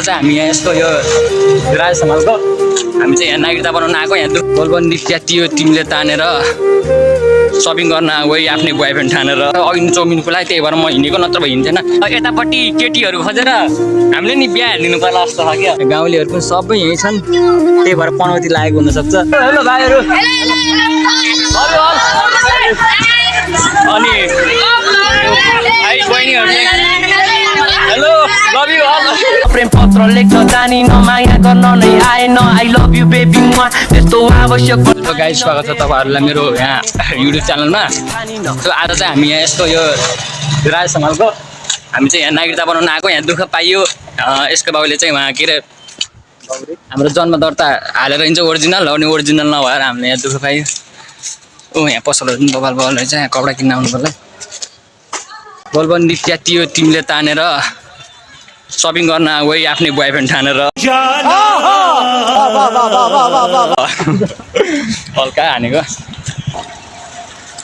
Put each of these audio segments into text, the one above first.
चाहिँ हामी यहाँ यस्तो यो राज समाजको हामी चाहिँ यहाँ नागरिकता बनाउन आएको यहाँ बोलबन नित्य त्यो तिमीले तानेर सपिङ गर्न आएको आफ्नै बोयफ्रेन्ड ठानेर अघि चाउमिनको लागि त्यही भएर म हिँडेको नत्र भए हिँड्थेन यतापट्टि केटीहरू खोजेर हामीले नि बिहा हालिदिनु पर्ला जस्तो छ क्या गाउँलेहरू पनि सबै यहीँ छन् त्यही भएर पनौती लागेको हुनसक्छ हेलो भाइहरू अनि हेलो लभ यु अल प्रेम पत्र लेख्न जानी नमाया गर्न नै आएन आई लभ यु बेबी म त्यस्तो आवश्यक गाइस स्वागत छ तपाईहरुलाई मेरो यहाँ युट्युब च्यानलमा आज चाहिँ हामी यहाँ यस्तो यो राज समाजको हामी चाहिँ यहाँ नागरिकता बनाउन आएको यहाँ दुःख पाइयो यसको बाबुले चाहिँ उहाँ के अरे हाम्रो जन्म दर्ता हालेर हिँड्छ ओरिजिनल अनि ओरिजिनल नभएर हामीले यहाँ दुःख पाइयो ओ यहाँ पसलहरू पनि बबाल बबाल रहेछ यहाँ कपडा किन्न आउनु पर्ला बोलबन नित्य त्यो तिमीले तानेर सपिङ गर्न आएको आफ्नै बोयफ्रेन्ड ठानेर हल्का हानेको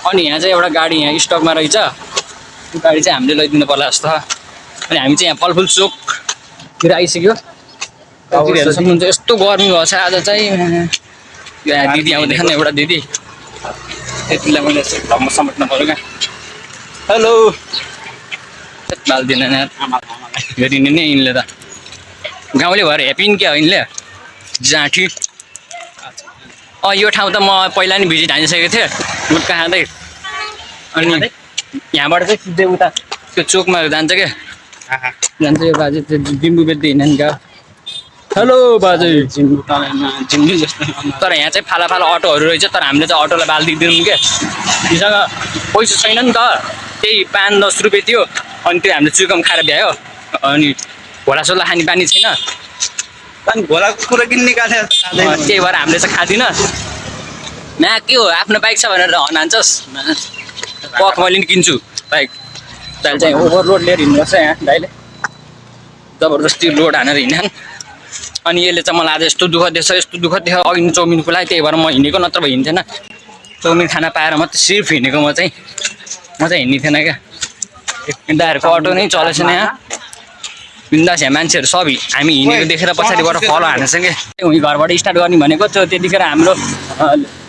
अनि यहाँ चाहिँ एउटा गाडी यहाँ स्टकमा रहेछ त्यो गाडी चाहिँ हामीले लैदिनु पर्ला जस्तो अनि हामी चाहिँ यहाँ फलफुल चोकतिर आइसक्यो हेर्न सक्नुहुन्छ यस्तो गर्मी भएको छ आज चाहिँ यहाँ दिदी आउँदैछ नि एउटा दिदी त्यतिलाई मैले धम्म समेट्न पर्यो क्या हेलो बाल्दिन हेरिने नि यिनले त गाउँले भएर ह्याप्पी क्या हो यिनले जाँठी यो ठाउँ त म पहिला नि भिजिट हानिसकेको थिएँ गुट्का खाँदै अनि यहाँबाट चाहिँ सिधै उता त्यो चोकमा जान्छ क्या जान्छ यो बाजे त्यो जिम्बु बेच्दै हिँड्ने क्या हेलो बाजे जिम्बु जस्तो तर यहाँ चाहिँ फाला फाला अटोहरू रहेछ तर हामीले चाहिँ अटोलाई बाल दिँदैनौँ क्या यसँग पैसा छैन नि त त्यही 5-10 रुपियाँ थियो अनि त्यो हामीले चुकम खाएर भ्यायो अनि घोडासोला खाने बानी छैन अनि घोडाको कुरा किन निकाल्छ त्यही भएर हामीले चाहिँ खाँदिनँ म्या के हो आफ्नो बाइक छ भनेर हनान्छस् पख मैले नि किन्छु बाइक दाइले चाहिँ ओभरलोड लिएर हिँड्नुपर्छ यहाँ दाइले जबरजस्ती लोड हानेर हिँड्छन् अनि यसले चाहिँ मलाई आज यस्तो दुःख दिएछ यस्तो दुःख दियो अघि चाउमिनको लागि त्यही भएर म हिँडेको नत्र भए हिँड्थेन चाउमिन खाना पाएर मात्रै सिर्फ हिँडेको म चाहिँ हिँड्ने थिएन क्या हिँड्दाहरूको अटो नै चलेछ नि यहाँ बिन्दास यहाँ मान्छेहरू सबै हामी हिँडेको देखेर पछाडिबाट फलो हानेछ क्या उहीँ घरबाट स्टार्ट गर्ने भनेको थियो त्यतिखेर हाम्रो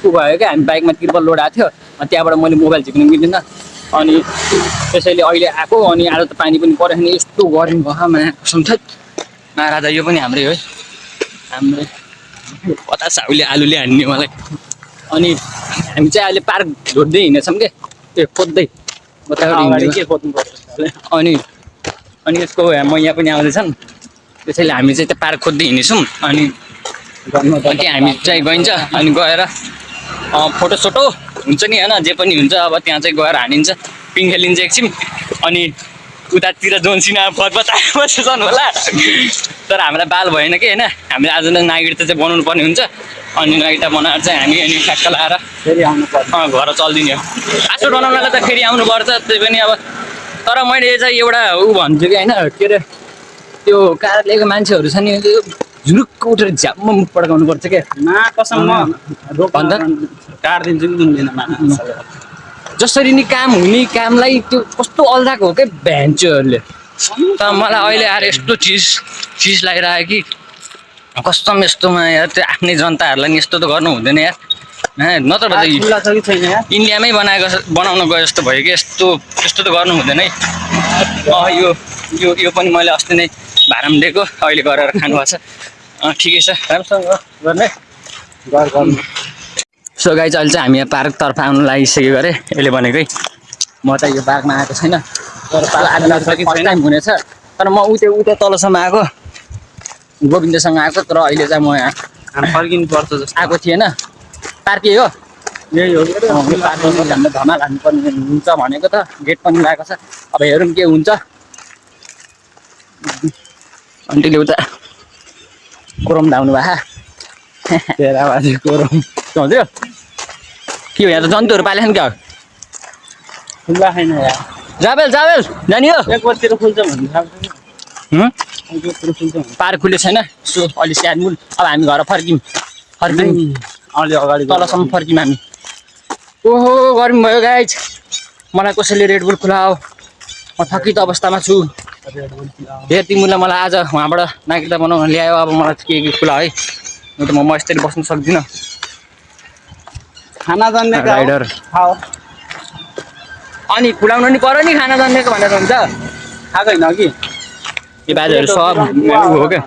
ऊ भयो क्या हामी बाइकमा तिर्पल लोड आएको थियो त्यहाँबाट मैले मोबाइल झिक्नु मिल्दैन अनि त्यसैले अहिले आएको अनि आज त पानी पनि परेको नि यस्तो गर्मी भयो कसम छ महाराजा यो पनि हाम्रै हो हाम्रै कता साउले आलुले हान्ने मलाई अनि हामी चाहिँ अहिले पार्क ढोड्दै हिँडेछौँ क्या त्यो खोज्दै अनि यसको म यहाँ पनि आउँदैछन् त्यसैले हामी चाहिँ त्यो पार्क खोज्दै हिँड्नेछौँ अनि हामी चाहिँ गइन्छ अनि गएर फोटोसोटो हुन्छ नि होइन जे पनि हुन्छ अब त्यहाँ चाहिँ गएर हानिन्छ पिङ खेलिन्छ एकछिन अनि उतातिर जोन्सिना फतफत छन् होला तर हामीलाई बाल भएन कि होइन हामीले आज नागरिकता चाहिँ बनाउनु पर्ने हुन्छ अनि नागरिकता बनाएर चाहिँ हामी अनि ठ्याक्क लाएर फेरि आउनुपर्छ घर चल्दिने हो पासपोर्ट बनाउनलाई त फेरि आउनुपर्छ त्यही पनि अब तर मैले चाहिँ एउटा ऊ भन्छु कि होइन के अरे त्यो कार लिएको मान्छेहरू छ नि झुरुक्क उठेर झ्याम्म मुख पड्काउनु पर्छ क्या कसम म भन्दा कार दिन्छु कि दिँदैन जसरी नि काम हुने कामलाई त्यो कस्तो अल्झाएको हो क्या भ्यान्चोहरूले त मलाई अहिले आएर यस्तो चिज लागिरह्यो कि कस्तो यस्तोमा यार त्यो आफ्नै जनताहरूलाई नि यस्तो त गर्नु हुँदैन यार नत्र भए इन्डियामै बनाउन गयो जस्तो भयो कि यस्तो त गर्नु हुँदैन है यो पनि मैले अस्ति नै भाडामा दिएको अहिले गरेर खानुभएको छ ठिकै छ राम्रोसँग गर्ने सो गाइज अहिले चाहिँ हामी यहाँ पार्कतर्फ आउनु लागिसकेको अरे यसले भनेकै म चाहिँ यो पार्कमा आएको छैन तर फर्स्ट टाइम हुनेछ तर म उता तलसम्म आएको गोविन्दसँग आएको तर अहिले चाहिँ म यहाँ फर्किनु पर्छ जस्तो आएको थिएन पार्कै हो यही हो पार्क हामीले धमाल हान्नुपर्ने हुन्छ भनेको त गेट पनि लगाएको छ अब हेरौँ के हुन्छ अन्टीले उता कोरम धाउनु भएको कोरम हुन्थ्यो के हो यहाँ त जन्तुहरू पालेछन् क्या खुल्ला छैन जाबेल जाने हो एक बजीतिर खुल्छ भन्ने पार्क खुले छैन सो अलि स्याडमुल अब हामी घर फर्कियौँ अलि अगाडि तलसम्म फर्क्यौँ हामी ओहो गर्मी भयो गाइज मलाई कसैले रेडबुल खुलाओ म थकित अवस्थामा छु फेरि तिमीलाई मलाई आज उहाँबाट नागरिकता बनाउन ल्यायो। अब मलाई के खुला है, म यसरी बस्नु सक्दिनँ। खाना जान्ने राइडर खाओ। अनि खुलाउनु नि पर्यो नि, खाना जान्नेको भनेर हुन्छ। खाएको होइन कि यो बाजेहरू सब हो क्या,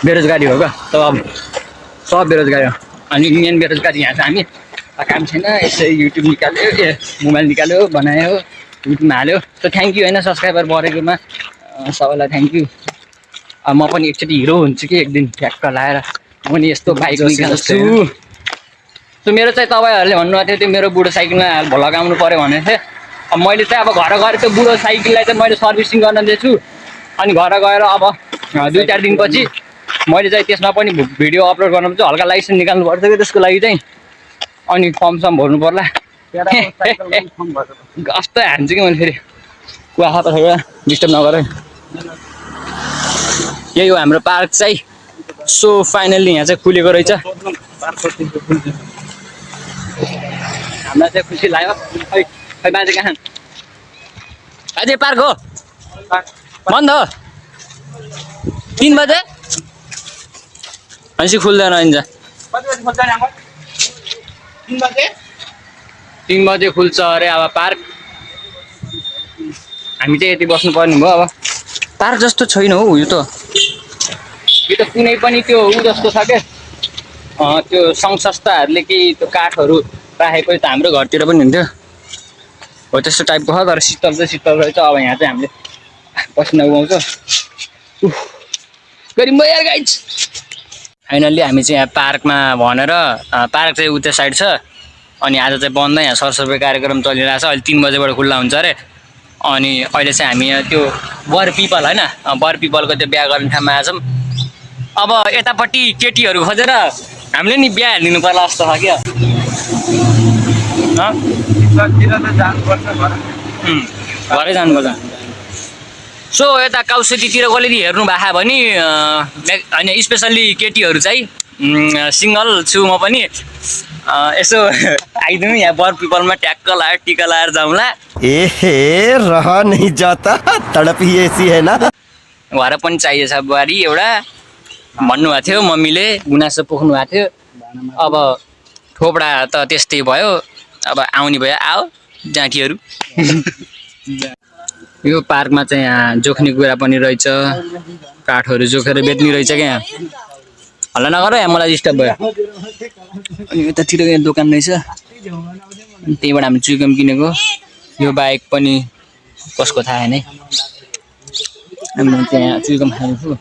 बेरोजगारी हो क्या सब बेरोजगारी हो। अनि मेन बेरोजगारी यहाँ छ हामी। काम छैन, यसै युट्युब निकाल्यो, मोबाइल निकाल्यो, बनायो, युट्युबमा हाल्यो। त थ्याङ्क यू होइन सब्सक्राइबर बढेकोमा सबैलाई थ्याङ्क यू। म पनि एकचोटि हिरो हुन्छु कि एक दिन ठ्याक्क लाएर म नि यस्तो बाइक निकाल्छु। त्यो मेरो चाहिँ तपाईँहरूले भन्नुभएको थियो त्यो मेरो बुढो साइकलमा लगाउनु पऱ्यो भनेको थिएँ। अब मैले चाहिँ अब घर गएर त्यो बुढो साइकललाई चाहिँ मैले सर्भिसिङ गर्न दिएछु। अनि घर गएर अब 2-4 दिनपछि मैले चाहिँ त्यसमा पनि भिडियो अपलोड गर्नुपर्छ, हल्का लाइसेन्स निकाल्नु पर्छ कि त्यसको लागि चाहिँ। अनि फर्म सम भर्नु पर्ला। कस्तो हान्छु कि मैले फेरि कुवा पछाडि डिस्टर्ब नगर। यही हो हाम्रो पार्क चाहिँ। सो फाइनल्ली यहाँ चाहिँ खुलेको रहेछ। हामीलाई चाहिँ खुसी लाग्यो। खै खै बाजे कहाँ? बाजे पार्क हो बन्द हो 3 बजे भनेपछि खुल्दैन हुन्छ। 3 बजे खुल्छ अरे अब पार्क। हामी चाहिँ यति बस्नुपर्ने भयो। अब पार्क जस्तो छैन हौ यो त कुनै पनि त्यो ऊ जस्तो छ क्या, त्यो सङ्घ संस्थाहरूले केही त्यो काठहरू राखेको त हाम्रो घरतिर पनि हुन्थ्यो हो त्यस्तो टाइपको छ। तर शीतल चाहिँ शीतल रहेछ। अब यहाँ चाहिँ हामीले पसिना उगाउँछ। गरिम भयो यार गाइज। फाइनल्ली हामी चाहिँ यहाँ पार्कमा भनेर, पार्क चाहिँ उता साइड छ। अनि आज चाहिँ बन्द, यहाँ सरसफाइ कार्यक्रम चलिरहेको छ। अहिले 3 बजेबाट खुल्ला हुन्छ अरे। अनि अहिले चाहिँ हामी यहाँ त्यो बर पिपल होइन, बर पिपलको त्यो बिहा गर्ने ठाउँमा आएछौँ। अब यतापट्टि केटीहरू खोजेर हामीले नि बिहा हालिदिनु पर्ला जस्तो छ क्या। घरै जानुपर्छ। सो यता काउसेटीतिर कसले हेर्नु भएको भने होइन, स्पेसल्ली केटीहरू चाहिँ सिङ्गल छु म पनि। यसो आइदिनु यहाँ बर पिपलमा ट्याक्क लाएर टिका लाएर जाउँला। ए रहा नहीं जाता, तड़प ही ऐसी है ना। घर पनि चाहिएछ बुहारी एउटा भन्नुभएको थियो, मम्मीले गुनासो पोख्नु भएको थियो। अब थोपडा त त्यस्तै भयो। अब आउने भयो आओ जाँठीहरू। यो पार्कमा चाहिँ यहाँ जोख्ने कुरा पनि रहेछ, काठहरू जोखेर बेच्ने रहेछ क्या। यहाँ हल्ला नगर यहाँ, मलाई डिस्टर्ब भयो। अनि यतातिर यहाँ दोकान रहेछ, त्यहीबाट हामी चुइकम किनेको। यो बाइक पनि कसको थाहा होइन है। म चाहिँ यहाँ चुइकम खान्छु।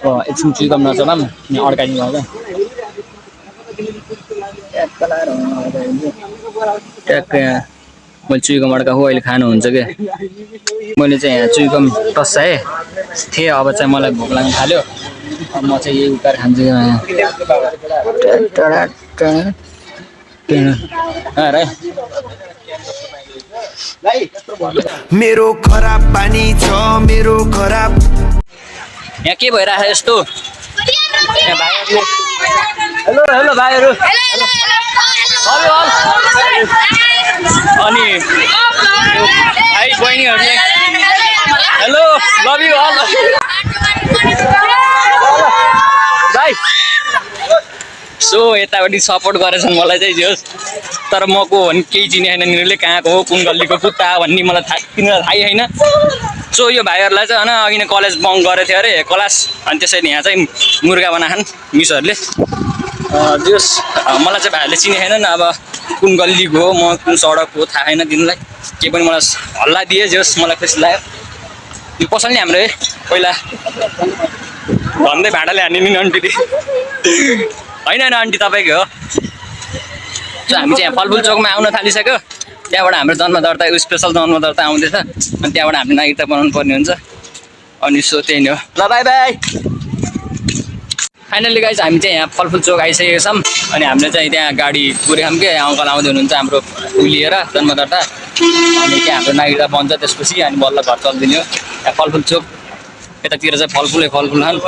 एकछिन चुइकम नचलाम यहाँ अड्काइदिनु भयो क्या ट्याक्क। यहाँ मैले चुइकम अड्का हो अहिले खानुहुन्छ क्या। मैले चाहिँ यहाँ चुइकम टस्साएँ थिएँ। अब चाहिँ मलाई भोक लाग्न थाल्यो। अब म चाहिँ यही उकार खान्छु मेरो खराब बानी छ, मेरो खराब। यहाँ के भइरहेको छ यस्तो? हेलो हेलो भाइहरू। अनि भाइ बहिनीहरूले हेलो लभ यु अल भाइ। सो यतापट्टि सपोर्ट गरेछन् मलाई चाहिँ जोस्। तर म को भने केही चिने छैन, यिनीहरूले कहाँको हो, कुन गल्लीको कुत्ता भन्ने मलाई तिनीहरूलाई थाहै छैन। सो यो भाइहरूलाई चाहिँ होइन अघि नै कलेज बङ्क गरेको थियो अरे क्लास। अनि त्यसैले यहाँ चाहिँ मुर्गा बनाखान् मिसहरूले। जोस् मलाई चाहिँ भाइहरूले चिने छैनन्। अब कुन गल्लीको हो, म कुन सडकको हो थाहा छैन तिनीलाई। केही पनि मलाई हल्ला दिए जोस् मलाई खुसी लाग्यो। यो पसल नि हाम्रो है पहिला भन्दै भाँडाले हान्ने नि आन्टी होइन होइन आन्टी तपाईँकै हो। सो हामी चाहिँ यहाँ फलफुल चोकमा आउन थालिसक्यो। त्यहाँबाट हाम्रो जन्म दर्ता स्पेसल जन्म दर्ता आउँदैछ। अनि त्यहाँबाट हामीले नागरिकता बनाउनु पर्ने हुन्छ। अनि सो त्यही नै हो। ल बाई बाई। फाइनल्ली गाइज हामी चाहिँ यहाँ फलफुल चोक आइसकेका छौँ। अनि हामीले चाहिँ त्यहाँ गाडी पुऱ्यायौँ कि अङ्कल आउँदै हुनुहुन्छ हाम्रो लिएर जन्म दर्ता। अनि त्यहाँ हाम्रो नागरिकता बन्छ त्यसपछि अनि बल्ल घर चलिदिने हो। यहाँ फलफुल चोक यतातिर चाहिँ फलफुलै फलफुल खानु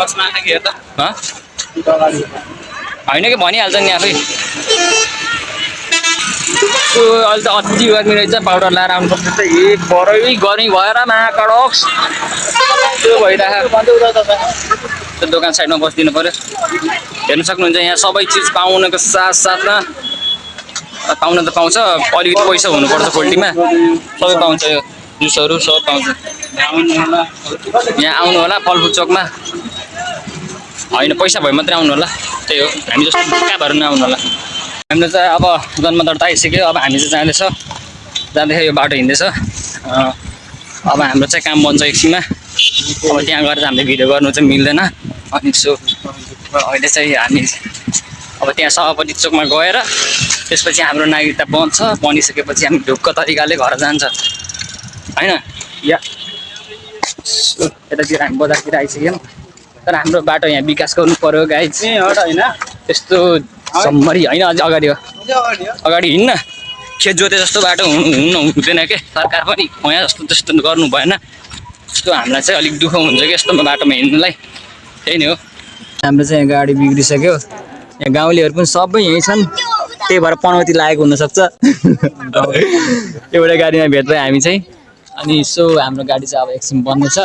होइन कि भनिहाल्छ नि आफै। अहिले त अति गर्मी रहेछ पाउडर लगाएर आउनुपर्छ त ए बरै गर्मी भएर महाकडक्स त्यो भइरहेको त्यो दोकान साइडमा बसिदिनु पऱ्यो हेर्न सक्नुहुन्छ यहाँ सबै चिज पाउनको साथसाथमा पाउन त पाउँछ अलिकति पैसा हुनुपर्छ पोल्ट्रीमा सबै पाउँछ यो जुसहरू सबै पाउँछ यहाँ आउनु होला फलफुल चोकमा होइन पैसा भयो मात्रै आउनु होला त्यही हो हामी जस्तो कहाँ भएर नआउनु होला हाम्रो चाहिँ अब जन्मदर्ता आइसक्यो अब हामी चाहिँ जाँदैछ यो बाटो हिँड्दैछ अब हाम्रो चाहिँ काम बन्छ एकछिनमा अब त्यहाँ गएर चाहिँ हामीले भिडियो गर्नु चाहिँ मिल्दैन अनि सो अहिले चाहिँ हामी अब त्यहाँ सभापति चोकमा गएर त्यसपछि हाम्रो नागरिकता बन्छ बनिसकेपछि हामी ढुक्क तरिकाले घर जान्छ होइन या यतातिर हामी बजारतिर आइसक्यौँ तर हाम्रो बाटो यहाँ विकास गर्नु पर्यो गाइज होइन त्यस्तो सम्मरी होइन अझै अगाडि हो अगाडि हिँड्न खेत जोते जस्तो बाटो हुँदैन के सरकार पनि यहाँ जस्तो त्यस्तो गर्नु भएन त्यस्तो हामीलाई चाहिँ अलिक दुःख हुन्छ कि यस्तो बाटोमा हिँड्नुलाई त्यही नै हो हाम्रो चाहिँ यहाँ गाडी बिग्रिसक्यो यहाँ गाउँलेहरू पनि सबै यहीँ छन् त्यही भएर पनौती लागेको हुनसक्छ एउटै गाडीमा भेट भए हामी चाहिँ अनि सो हाम्रो गाडी चाहिँ अब एकछिन बन्दैछ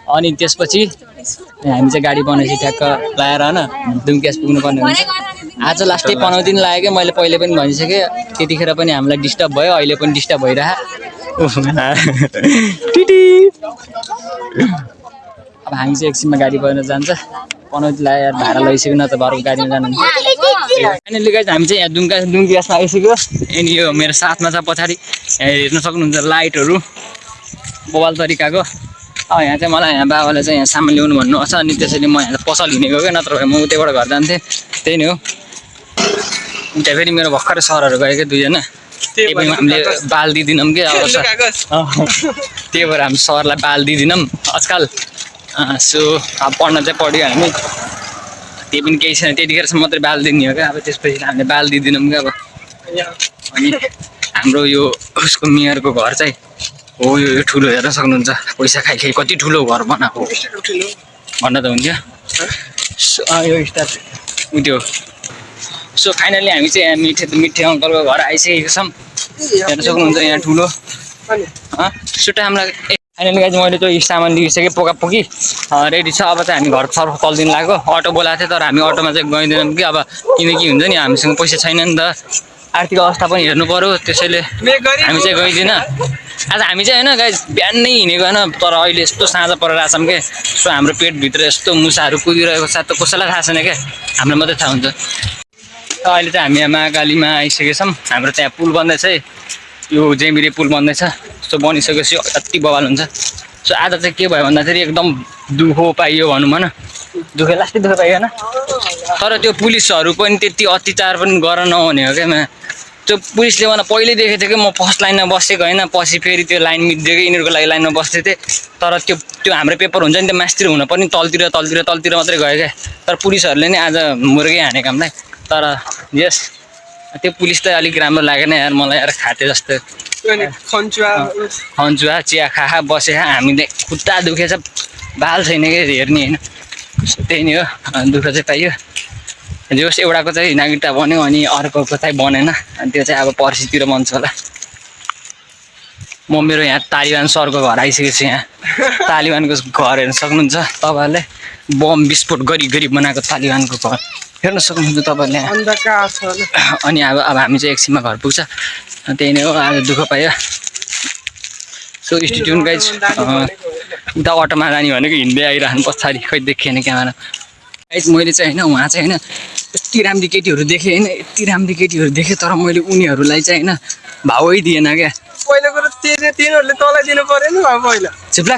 अनि त्यसपछि हामी चाहिँ गाडी बनाएपछि ट्याक्क लगाएर होइन दुम्क्यास पुग्नुपर्ने हुन्छ आज लास्टै पनौती पनि लाग्यो मैले पहिले पनि भनिसकेँ त्यतिखेर पनि हामीलाई डिस्टर्ब भयो अहिले पनि डिस्टर्ब भइरहेको अब हामी चाहिँ एकछिनमा गाडी बन्न जान्छ पनौती लगाएर भाडा लैसक्यो न त घरको गाडीमा जानुहुन्छ फाइनली गाइज हामी चाहिँ यहाँ दुम्क्यासमा आइसक्यो अनि यो मेरो साथमा छ पछाडि यहाँ हेर्न सक्नुहुन्छ लाइटहरू बवाल तरिकाको यहाँ चाहिँ मलाई यहाँ बाबाले चाहिँ यहाँ सामान ल्याउनु भन्नुभएको छ अनि त्यसैले म यहाँ पसल हिँडेको क्या नत्र भए म उतैबाट घर जान्थेँ त्यही नै हो त्यहाँ फेरि मेरो भर्खरै सरहरू गयो क्या दुईजना त्यही पनि हामीले बाल दिँदैनौँ कि अब त्यही भएर हामी सरलाई बाल दिँदैनौँ आजकल सो अब पढ्न चाहिँ पढ्यो हामी त्यही पनि केही छैन त्यतिखेरसम्म मात्रै बाल दिने हो क्या अब त्यसपछि हामीले बाल दिँदैनौँ क्या अब अनि हाम्रो यो उसको मेयरको घर चाहिँ हो यो ठुलो हेर्न सक्नुहुन्छ पैसा खाइ कति ठुलो घर बनाएको भन्न त हुन्थ्यो यो स्टार उयो सो फाइनली हामी चाहिँ यहाँ मिठे अङ्कलको घर आइसकेको छौँ हेर्न सक्नुहुन्छ यहाँ ठुलो सो टाइमलाई फाइनली चाहिँ मैले त्यो सामान लिइसकेँ पोकापोकी रेडी छ अब चाहिँ हामी घर सर्फ चल्दिनु लाग्यो अटो बोलाएको थियो तर हामी अटोमा चाहिँ गइँदैनौँ कि अब किनकि हुन्छ नि हामीसँग पैसा छैन नि त आर्थिक अवस्था पनि हेर्नु पर्यो त्यसैले हामी चाहिँ गइदिन आज हामी चाहिँ होइन गाइज बिहानै हिँडेको होइन तर अहिले यस्तो साँझ परेर आछौँ क्या सो हाम्रो पेटभित्र यस्तो मुसाहरू कुदिरहेको छ त कसैलाई थाहा छैन क्या हामीलाई मात्रै थाहा हुन्छ अहिले चाहिँ हामी यहाँ महाकालीमा आइसकेको छौँ हाम्रो त्यहाँ पुल बन्दैछ यो जेमिरे पुल बन्दैछ सो बनिसकेपछि अति बवाल हुन्छ सो आज चाहिँ के भयो भन्दाखेरि एकदम दुःखो पाइयो भनौँ होइन लास्टै दुःख पाइयो होइन तर त्यो पुलिसहरू पनि त्यति अत्याचार पनि गर्न नहुने हो क्या त्यो पुलिसले मलाई पहिल्यै देखेको थियो कि म फर्स्ट लाइनमा बसेको होइन पछि फेरि त्यो लाइन मिच्दियो कि यिनीहरूको लागि लाइनमा बस्थेँ थिएँ तर त्यो हाम्रो पेपर हुन्छ नि त्यो मास्तिर हुन पनि तलतिर मात्रै गयो क्या तर पुलिसहरूले नै आज मुर्गै हानेको हामीलाई तर यस त्यो पुलिस त अलिक राम्रो लागेन यार मलाई यार खाते जस्तो खन्चुवा चिया खा बसे हामीले खुट्टा दुखेछ बाल छैन कि हेर्ने होइन त्यही नै हो दुःख चाहिँ पाइयो जोस् एउटाको चाहिँ नागरिकता बन्यो अनि अर्कोको चाहिँ बनेन अनि त्यो चाहिँ अब पर्सितिर बन्छ होला म मेरो यहाँ तालिबान सरको घर आइसकेको छु यहाँ तालिबानको घर हेर्न सक्नुहुन्छ तपाईँहरूले बम विस्फोट गरी बनाएको तालिबानको घर हेर्न सक्नुहुन्छ तपाईँहरूले अनि अब हामी चाहिँ एकछिनमा घर पुग्छ त्यही नै हो आज दुःख पायो सो स्टेट्युन गाइज उता अटोमा जाने भनेको हिँड्दै आइरहनु पछाडि खै देखिएन क्यामेरा गाइज मैले चाहिँ होइन उहाँ चाहिँ होइन यति राम्री केटीहरू देखेँ होइन यति राम्री केटीहरू देखेँ तर मैले उनीहरूलाई चाहिँ होइन भावै दिएन क्या पहिला कुरो तिनीहरूले तँलाई दिनु परेन भाउ पहिला चिप्ला